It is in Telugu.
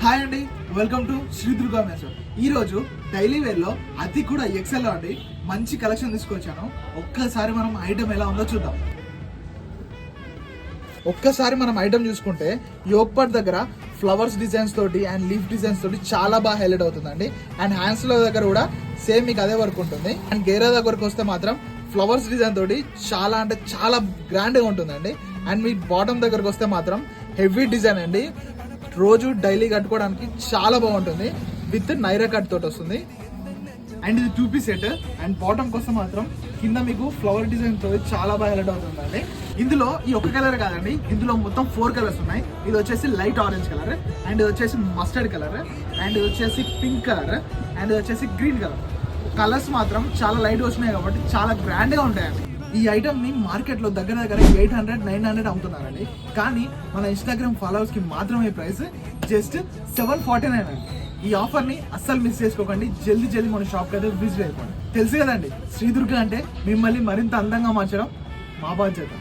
హాయ్ అండి, welcome to Shri Durga men's. ఈ రోజు డైలీ వేర్ లో అది కూడా ఎక్సెల్ లో అండి మంచి కలెక్షన్ తీసుకొచ్చాను. ఒక్కసారి మనం ఐటమ్ ఎలా ఉందో చూద్దాం. ఒక్కసారి మనం ఐటమ్ చూసుకుంటే యోగ్ పార్ట్ దగ్గర ఫ్లవర్స్ డిజైన్స్ తోటి అండ్ లీఫ్ డిజైన్స్ తోటి చాలా బాగా హైలైట్ అవుతుందండి. అండ్ హ్యాండ్స్ లో దగ్గర కూడా సేమ్ మీకు అదే వర్క్ ఉంటుంది. అండ్ గేరా దగ్గరకు వస్తే మాత్రం ఫ్లవర్స్ డిజైన్ తోటి చాలా అంటే చాలా గ్రాండ్ గా ఉంటుందండి. అండ్ మీ బాటమ్ దగ్గరకు వస్తే మాత్రం హెవీ డిజైన్ అండి. రోజు డైలీ కట్టుకోవడానికి చాలా బాగుంటుంది. విత్ నైరా కట్ తోటి వస్తుంది. అండ్ ఇది 2 పీస్ సెట్. అండ్ బాటమ్ కోసం మాత్రం కింద మీకు ఫ్లవర్ డిజైన్ తో చాలా బాగా హైలైట్ అవుతుందండి. ఇందులో ఈ ఒక్క కలర్ కాదండి, ఇందులో మొత్తం 4 కలర్స్ ఉన్నాయి. ఇది వచ్చేసి లైట్ ఆరెంజ్ కలర్, అండ్ ఇది వచ్చేసి మస్టర్డ్ కలర్, అండ్ ఇది వచ్చేసి పింక్ కలర్, అండ్ ఇది వచ్చేసి గ్రీన్ కలర్. కలర్స్ మాత్రం చాలా లైట్ వచ్చినాయి కాబట్టి చాలా గ్రాండ్ గా ఉంటాయండి. ఈ ఐటమ్ ని మార్కెట్ లో దగ్గర 800-900 అమ్ముతున్నారండి. కానీ మన ఇన్స్టాగ్రామ్ ఫాలోవర్స్ కి మాత్రమే ప్రైస్ జస్ట్ 749 అండి. ఈ ఆఫర్ ని అస్సలు మిస్ చేసుకోకండి. జల్దీ మన షాప్ కి అయితే విజిట్ అయిపోండి. తెలుసు కదండి, శ్రీ దుర్గా అంటే మిమ్మల్ని మరింత అందంగా మార్చడం మా బాధ్యత.